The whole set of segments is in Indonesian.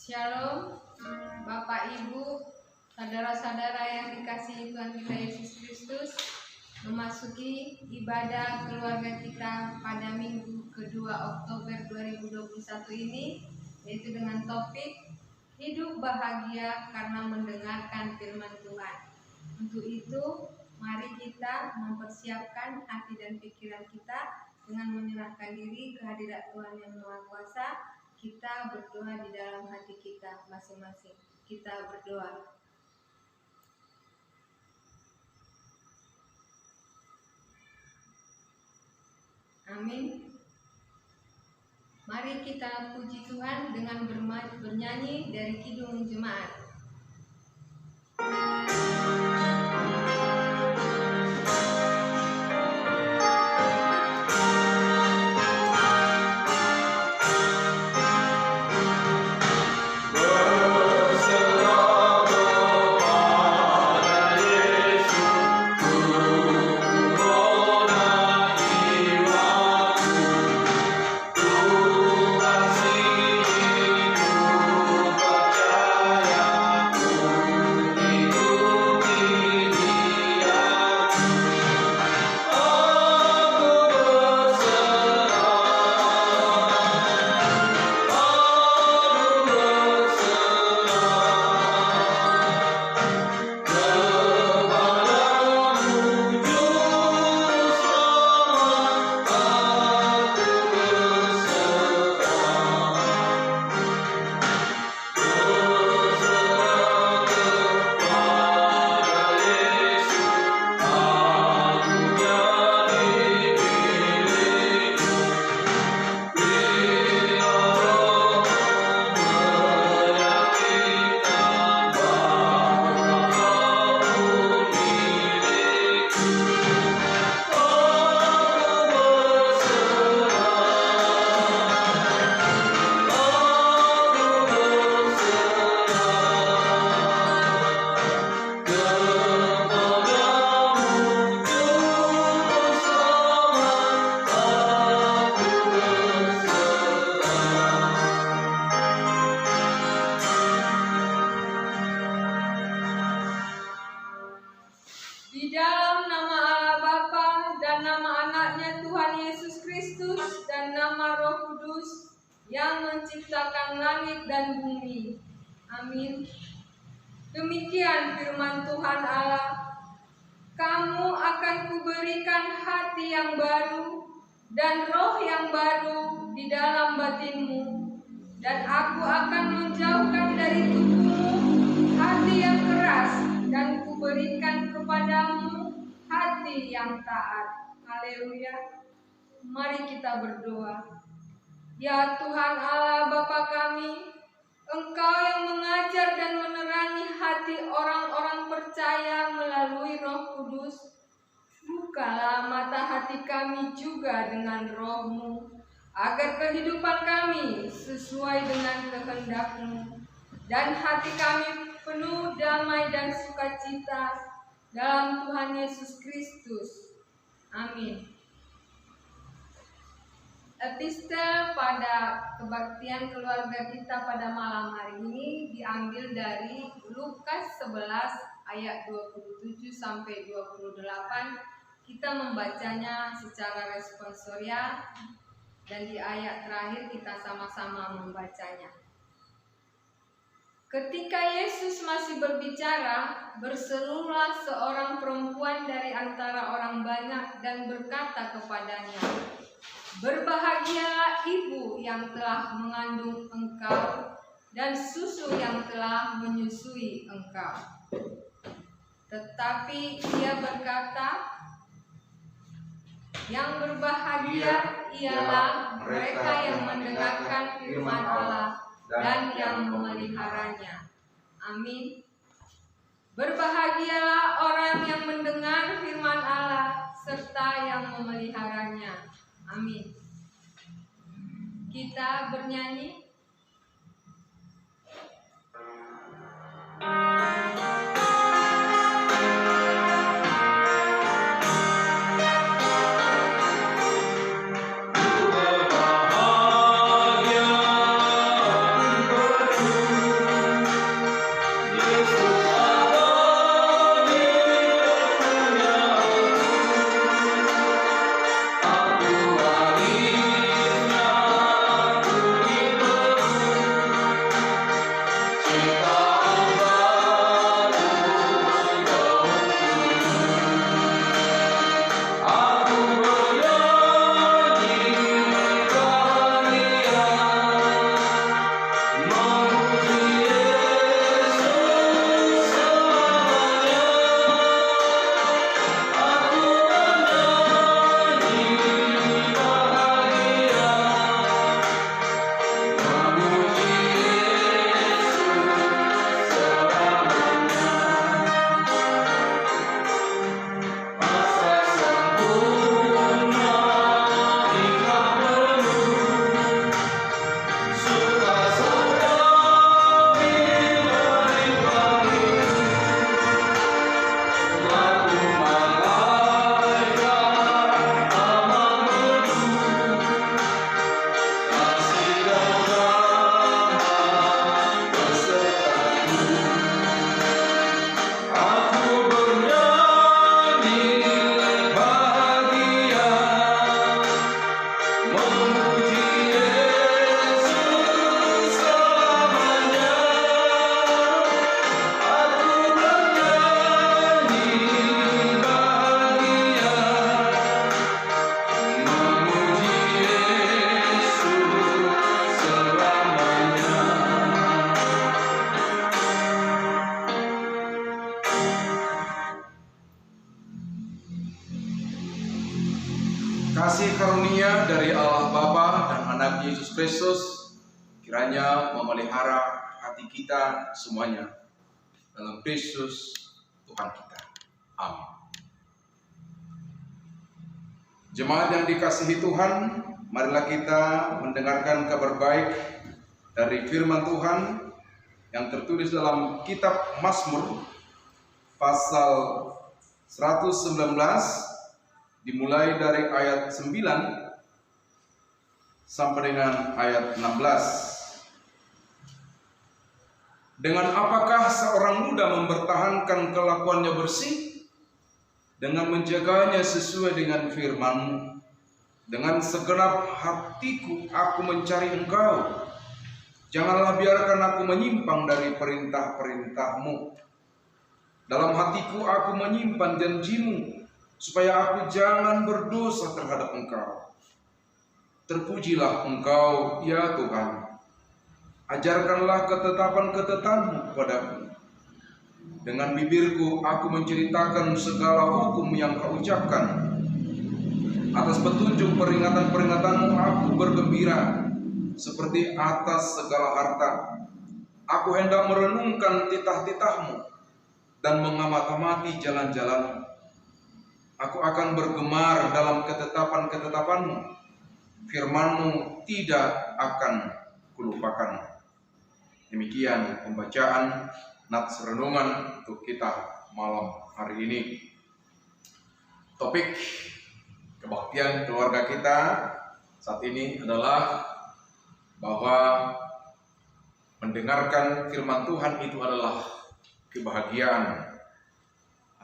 Shalom, Bapak Ibu, saudara-saudara yang dikasihi Tuhan kita Yesus Kristus. Memasuki ibadah keluarga kita pada Minggu kedua Oktober 2021 ini, yaitu dengan topik hidup bahagia karena mendengarkan firman Tuhan. Untuk itu, mari kita mempersiapkan hati dan pikiran kita dengan menyerahkan diri ke hadirat Tuhan yang Maha Kuasa. Kita berdoa di dalam hati kita masing-masing. Kita berdoa. Amin. Mari kita puji Tuhan dengan bernyanyi dari Kidung Jemaat. Di dalam nama Allah Bapa dan nama anaknya Tuhan Yesus Kristus dan nama Roh Kudus yang menciptakan langit dan bumi. Amin. Demikian firman Tuhan Allah. Kamu akan kuberikan hati yang baru dan roh yang baru di dalam batinmu, dan aku akan menjauhkan dari tubuhmu hati yang keras, dan kuberikan kepadamu hati yang taat. Haleluya. Mari kita berdoa. Ya Tuhan Allah Bapa kami, Engkau yang mengajar dan menerangi hati orang-orang percaya melalui Roh Kudus, bukalah mata hati kami juga dengan Roh-Mu, agar kehidupan kami sesuai dengan kehendak-Mu, dan hati kami penuh damai dan sukacita dalam Tuhan Yesus Kristus. Amin. Epistel pada kebaktian keluarga kita pada malam hari ini diambil dari Lukas 11 ayat 27 sampai 28. Kita membacanya secara responsorial dan di ayat terakhir kita sama-sama membacanya. Ketika Yesus masih berbicara, berserulah seorang perempuan dari antara orang banyak dan berkata kepadanya, "Berbahagialah ibu yang telah mengandung engkau dan susu yang telah menyusui engkau." Tetapi ia berkata, "Yang berbahagia ialah mereka yang mendengarkan firman Allah dan yang memeliharanya." Amin. Berbahagialah orang yang mendengar firman Allah serta yang memeliharanya. Amin. Kita bernyanyi. Berbahagia karunia dari Allah Bapa dan Anak Yesus Kristus kiranya memelihara hati kita semuanya dalam Kristus Tuhan kita. Amin. Jemaat yang dikasihi Tuhan, marilah kita mendengarkan kabar baik dari firman Tuhan yang tertulis dalam kitab Mazmur pasal 119 dimulai dari ayat 9 sampai dengan ayat 16. Dengan apakah seorang muda mempertahankan kelakuannya bersih? Dengan menjaganya sesuai dengan firman-Mu. Dengan segenap hatiku aku mencari Engkau. Janganlah biarkan aku menyimpang dari perintah-perintah-Mu. Dalam hatiku aku menyimpan janji-Mu, supaya aku jangan berdosa terhadap Engkau. Terpujilah Engkau, ya Tuhan. Ajarkanlah ketetapan-ketetapan-Mu kepadaku. Dengan bibirku aku menceritakan segala hukum yang Kau ucapkan. Atas petunjuk peringatan-peringatan-Mu aku bergembira, seperti atas segala harta. Aku hendak merenungkan titah-titah-Mu dan mengamati jalan-jalan-Mu. Aku akan bergemar dalam ketetapan-ketetapan-Mu. Firman-Mu tidak akan kulupakan. Demikian pembacaan nats renungan untuk kita malam hari ini. Topik kebaktian keluarga kita saat ini adalah bahwa mendengarkan firman Tuhan itu adalah kebahagiaan,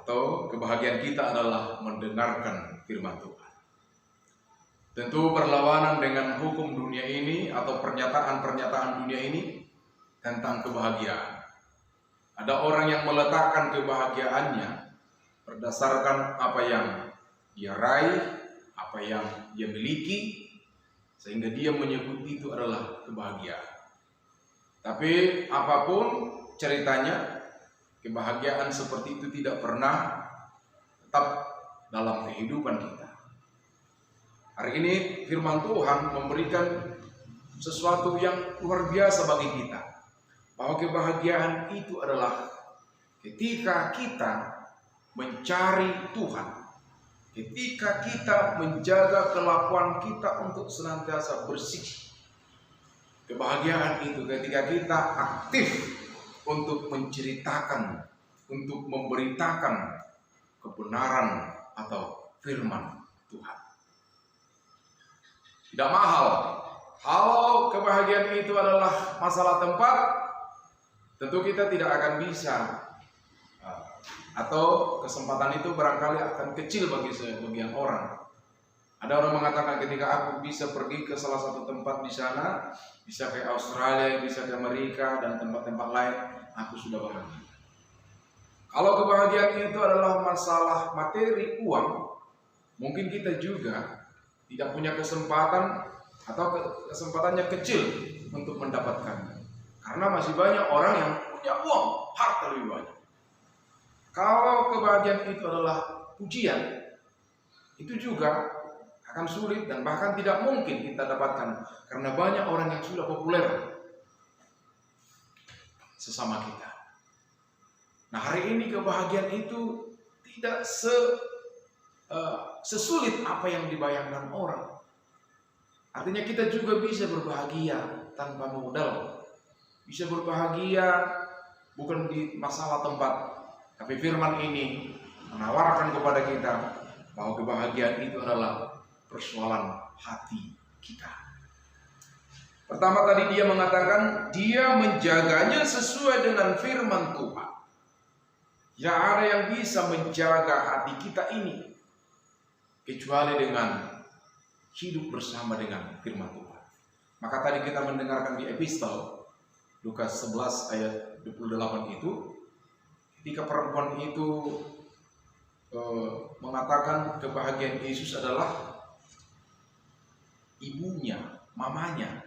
atau kebahagiaan kita adalah mendengarkan firman Tuhan. Tentu berlawanan dengan hukum dunia ini atau pernyataan-pernyataan dunia ini tentang kebahagiaan. Ada orang yang meletakkan kebahagiaannya berdasarkan apa yang dia raih, apa yang dia miliki, sehingga dia menyebut itu adalah kebahagiaan. Tapi apapun ceritanya, kebahagiaan seperti itu tidak pernah tetap dalam kehidupan kita. Hari ini firman Tuhan memberikan sesuatu yang luar biasa bagi kita. Bahwa kebahagiaan itu adalah ketika kita mencari Tuhan. Ketika kita menjaga kelakuan kita untuk senantiasa bersih. Kebahagiaan itu ketika kita aktif untuk menceritakan, untuk memberitakan kebenaran atau firman Tuhan. Tidak mahal. Kalau kebahagiaan itu adalah masalah tempat, tentu kita tidak akan bisa, atau kesempatan itu barangkali akan kecil bagi sebagian orang. Ada orang mengatakan ketika aku bisa pergi ke salah satu tempat di sana, bisa ke Australia, bisa ke Amerika dan tempat-tempat lain, aku sudah bahagia. Kalau kebahagiaan itu adalah masalah materi, uang, mungkin kita juga tidak punya kesempatan atau kesempatannya kecil untuk mendapatkannya. Karena masih banyak orang yang punya uang, harta lebih banyak. Kalau kebahagiaan itu adalah pujian, itu juga akan sulit dan bahkan tidak mungkin kita dapatkan. Karena banyak orang yang sudah populer sesama kita. Nah, hari ini kebahagiaan itu tidak sesulit apa yang dibayangkan orang. Artinya kita juga bisa berbahagia tanpa modal. Bisa berbahagia bukan di masalah tempat, tapi firman ini menawarkan kepada kita bahwa kebahagiaan itu adalah persoalan hati kita. Pertama tadi dia mengatakan dia menjaganya sesuai dengan firman Tuhan. Ya, ada yang bisa menjaga hati kita ini kecuali dengan hidup bersama dengan firman Tuhan. Maka tadi kita mendengarkan di epistel Lukas 11 ayat 28 itu, ketika perempuan itu mengatakan kebahagiaan Yesus adalah ibunya, mamanya,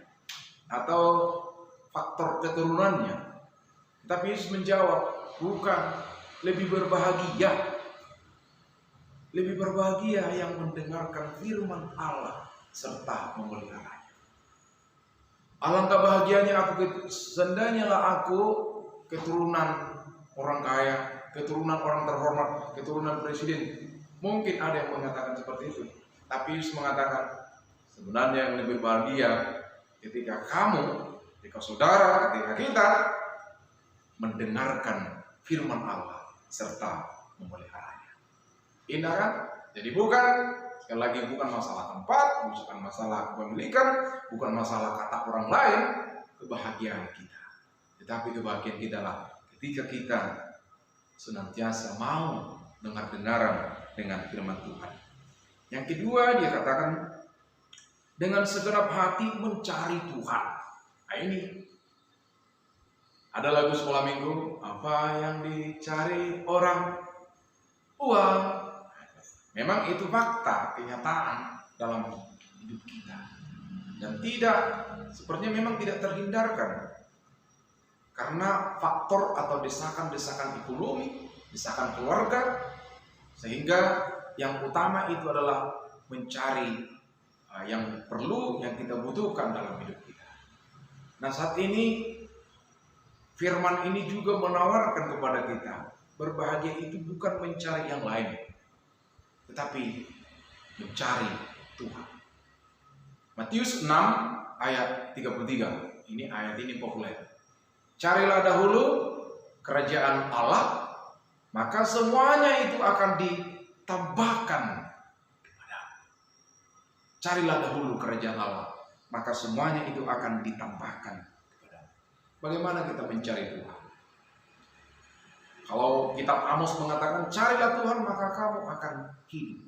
atau faktor keturunannya. Tapi Yesus menjawab, bukan, lebih berbahagia Lebih berbahagia yang mendengarkan firman Allah serta memeliharanya. Alangkah bahagianya seandainya aku keturunan orang kaya, keturunan orang terhormat, keturunan presiden. Mungkin ada yang mengatakan seperti itu. Tapi Yesus mengatakan, sebenarnya yang lebih bahagia ketika kamu, ketika saudara, ketika kita mendengarkan firman Allah serta memeliharanya. Indah kan? Jadi sekali lagi bukan masalah tempat, bukan masalah kepemilikan, bukan masalah kata orang lain, kebahagiaan kita. Tetapi kebahagiaan kita lah ketika kita senantiasa mau dengar-dengaran dengan firman Tuhan. Yang kedua dia katakan dengan segenap hati mencari Tuhan. Nah ini ada lagu sekolah minggu, apa yang dicari orang? Uang. Memang itu fakta, kenyataan dalam hidup kita. Dan sepertinya memang tidak terhindarkan. Karena faktor atau desakan-desakan ekonomi, desakan keluarga, sehingga yang utama itu adalah mencari yang perlu, yang kita butuhkan dalam hidup kita. Nah saat ini firman ini juga menawarkan kepada kita, berbahagia itu bukan mencari yang lain, tetapi mencari Tuhan. Matius 6 ayat 33. Ini ayat ini populer. Carilah dahulu kerajaan Allah, maka semuanya itu akan ditambahkan kepadamu. Carilah dahulu kerajaan Allah, maka semuanya itu akan ditambahkan kepadamu. Bagaimana kita mencari Tuhan? Kalau kitab Amos mengatakan, carilah Tuhan maka kamu akan hidup.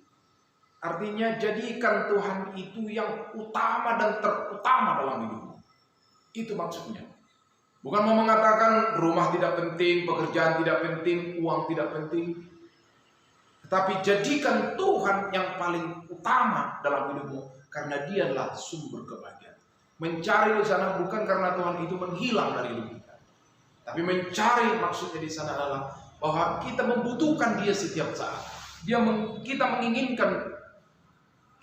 Artinya jadikan Tuhan itu yang utama dan terutama dalam hidupmu. Itu maksudnya. Bukan mau mengatakan rumah tidak penting, pekerjaan tidak penting, uang tidak penting. Tetapi jadikan Tuhan yang paling utama dalam hidupmu, karena Dia adalah sumber kebahagiaan. Mencari di sana bukan karena Tuhan itu menghilang dari hidup kita. Tapi mencari maksudnya di sana adalah bahwa kita membutuhkan Dia setiap saat. Kita menginginkan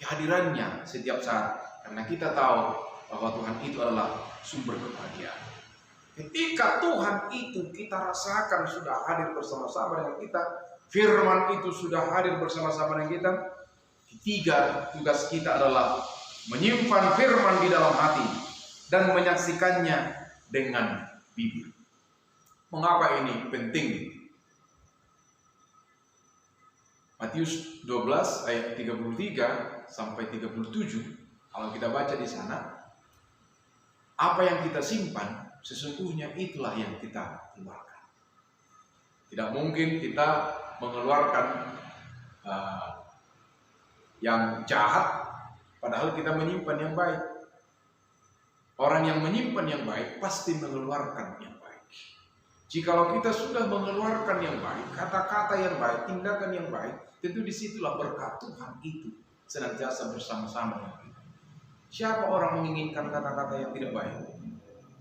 kehadirannya setiap saat, karena kita tahu bahwa Tuhan itu adalah sumber kebahagiaan. Ketika Tuhan itu kita rasakan sudah hadir bersama-sama dengan kita, firman itu sudah hadir bersama-sama dengan kita. Ketiga, tugas kita adalah menyimpan firman di dalam hati dan menyaksikannya dengan bibir. Mengapa ini penting? Matius 12 ayat 33 sampai 37, kalau kita baca di sana, apa yang kita simpan sesungguhnya itulah yang kita keluarkan. Tidak mungkin kita mengeluarkan yang jahat, padahal kita menyimpan yang baik. Orang yang menyimpan yang baik pasti mengeluarkan yang baik. Jikalau kita sudah mengeluarkan yang baik, kata-kata yang baik, tindakan yang baik, tentu disitulah berkat Tuhan itu senantiasa bersama-sama dengan kita. Siapa orang menginginkan kata-kata yang tidak baik?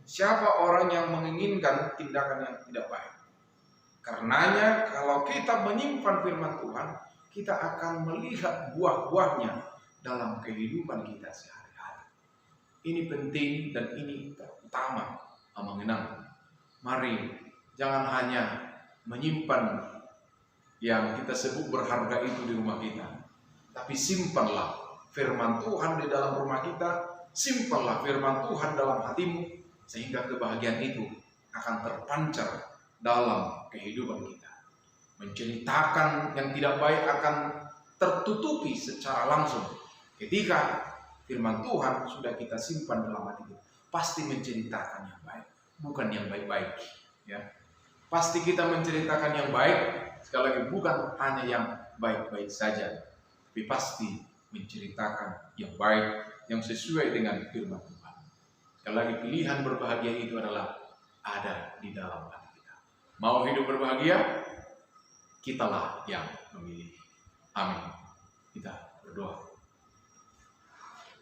Siapa orang yang menginginkan tindakan yang tidak baik? Karenanya kalau kita menyimpan firman Tuhan, kita akan melihat buah-buahnya dalam kehidupan kita sehari-hari. Ini penting dan ini terutama mengenang. Mari jangan hanya menyimpan yang kita sebut berharga itu di rumah kita, tapi simpanlah firman Tuhan di dalam rumah kita, simpanlah firman Tuhan dalam hatimu, sehingga kebahagiaan itu akan terpancar dalam kehidupan kita. Menceritakan yang tidak baik akan tertutupi secara langsung. Ketika firman Tuhan sudah kita simpan dalam hati kita, pasti menceritakan yang baik, bukan yang baik-baik. Ya, pasti kita menceritakan yang baik, sekali lagi bukan hanya yang baik-baik saja, tapi pasti menceritakan yang baik, yang sesuai dengan firman Tuhan. Sekali lagi, pilihan berbahagia itu adalah ada di dalam hati kita. Mau hidup berbahagia? Kitalah yang memilih. Amin. Kita berdoa.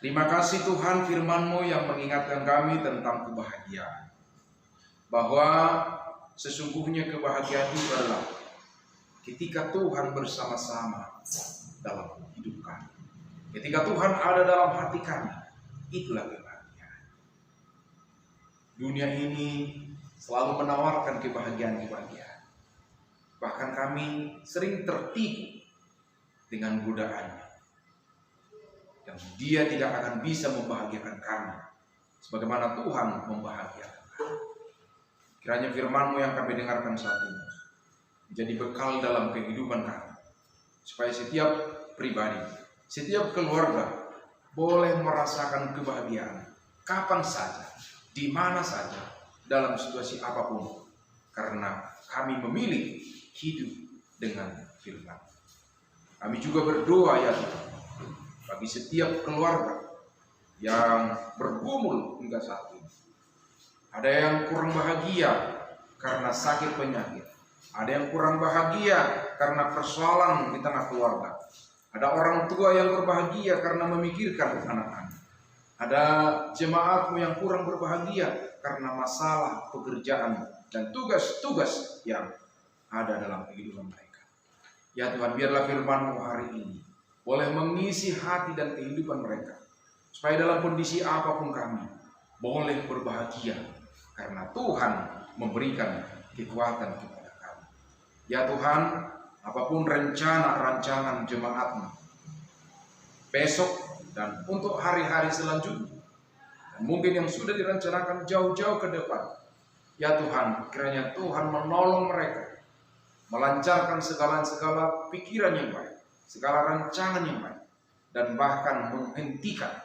Terima kasih Tuhan, firman-Mu yang mengingatkan kami tentang kebahagiaan. Bahwa sesungguhnya kebahagiaan itu adalah ketika Tuhan bersama-sama dalam hidup kami. Ketika Tuhan ada dalam hati kami, itulah kebahagiaan. Dunia ini selalu menawarkan kebahagiaan-kebahagiaan. Bahkan kami sering tertipu dengan godaannya. Dan dia tidak akan bisa membahagiakan kami sebagaimana Tuhan membahagiakan kami. Kiranya firman-Mu yang kami dengarkan saat ini menjadi bekal dalam kehidupan kami, supaya setiap pribadi, setiap keluarga boleh merasakan kebahagiaan kapan saja, di mana saja, dalam situasi apapun, karena kami memilih hidup dengan firman. Kami juga berdoa ya Tuhan, bagi setiap keluarga yang bergumul hingga saat ini. Ada yang kurang bahagia karena sakit penyakit. Ada yang kurang bahagia karena persoalan di tengah keluarga. Ada orang tua yang berbahagia karena memikirkan anak-anak. Ada jemaat-Mu yang kurang berbahagia karena masalah pekerjaan dan tugas-tugas yang ada dalam kehidupan mereka. Ya Tuhan, biarlah firman-Mu hari ini boleh mengisi hati dan kehidupan mereka, supaya dalam kondisi apapun kami boleh berbahagia, karena Tuhan memberikan kekuatan kepada kami. Ya Tuhan, apapun rencana-rancangan jemaat-Mu besok dan untuk hari-hari selanjutnya, dan mungkin yang sudah direncanakan jauh-jauh ke depan, ya Tuhan, kiranya Tuhan menolong mereka, melancarkan segala pikiran yang baik, segala rancangan yang baik, dan bahkan menghentikan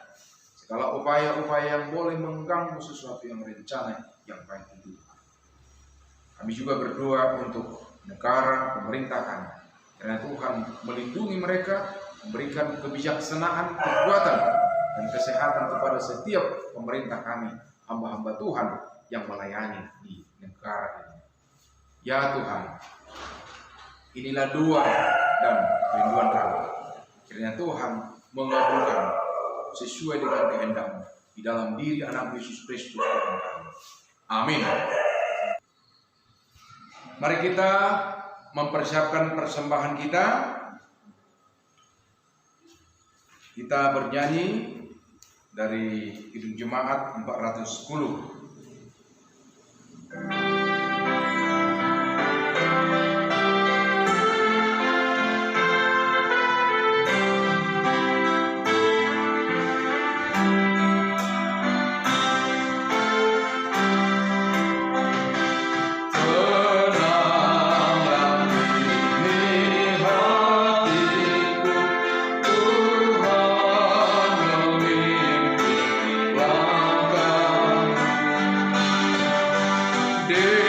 segala upaya-upaya yang boleh mengganggu sesuatu yang rencana yang baik itu. Kami juga berdoa untuk negara, pemerintah kami, karena Tuhan melindungi mereka, memberikan kebijaksanaan, kekuatan, dan kesehatan kepada setiap pemerintah kami, hamba-hamba Tuhan yang melayani di negara ini. Ya Tuhan, inilah doa dan rinduan kami. Kiranya Tuhan mengabulkan sesuai dengan kehendak-Mu di dalam diri anak Yesus Kristus Tuhan kami. Amin. Mari kita mempersiapkan persembahan kita. Kita bernyanyi dari Kidung Jemaat 410. Deus.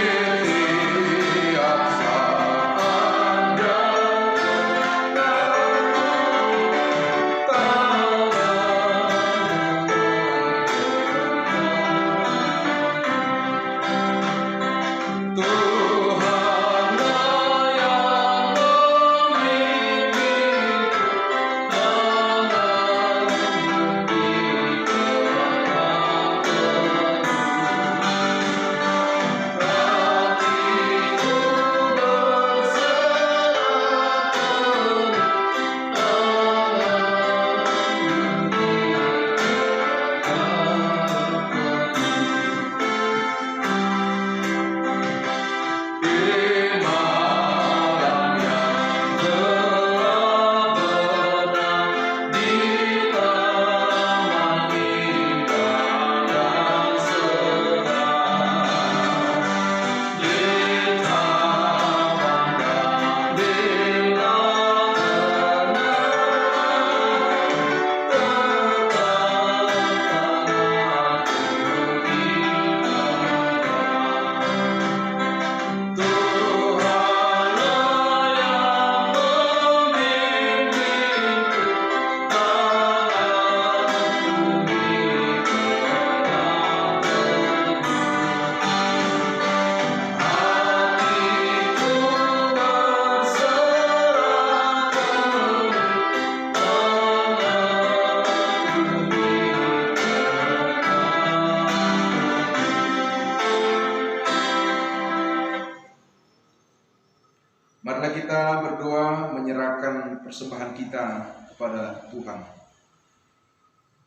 kita berdoa menyerahkan persembahan kita kepada Tuhan.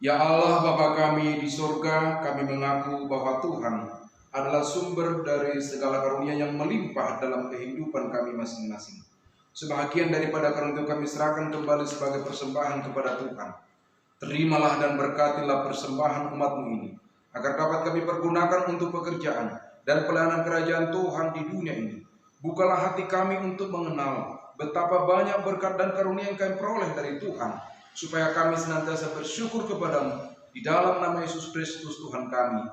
Ya Allah Bapa kami di surga, kami mengaku bahwa Tuhan adalah sumber dari segala karunia yang melimpah dalam kehidupan kami masing-masing. Sebahagian daripada karunia itu kami serahkan kembali sebagai persembahan kepada Tuhan. Terimalah dan berkatilah persembahan umat-Mu ini, agar dapat kami pergunakan untuk pekerjaan dan pelayanan kerajaan Tuhan di dunia ini. Bukalah hati kami untuk mengenal betapa banyak berkat dan karunia yang kami peroleh dari Tuhan, supaya kami senantiasa bersyukur kepada-Mu di dalam nama Yesus Kristus Tuhan kami.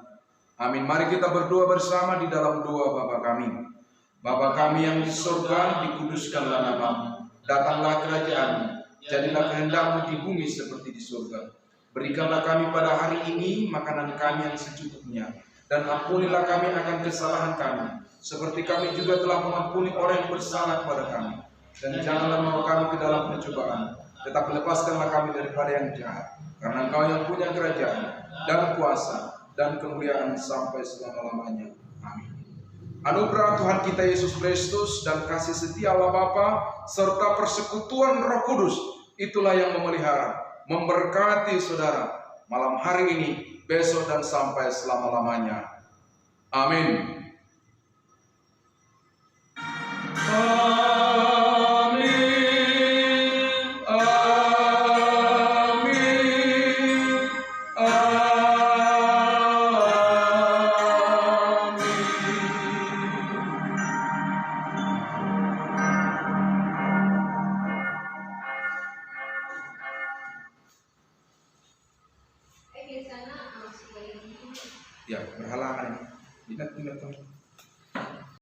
Amin. Mari kita berdoa bersama di dalam doa Bapa kami. Bapa kami yang di surga, dikuduskanlah nama-Mu. Datanglah kerajaan-Mu, jadilah kehendak-Mu di bumi seperti di surga. Berikanlah kami pada hari ini makanan kami yang secukupnya, dan ampunilah kami akan kesalahan kami, seperti kami juga telah mengampuni orang yang bersalah kepada kami. Dan janganlah membawa kami ke dalam pencobaan, tetapi lepaskanlah kami daripada yang jahat. Karena Engkau yang punya kerajaan dan kuasa dan kemuliaan sampai selama-lamanya. Amin. Anugerah Tuhan kita Yesus Kristus dan kasih setia Allah Bapa serta persekutuan Roh Kudus itulah yang memelihara, memberkati saudara malam hari ini, besok dan sampai selama-lamanya. Amin.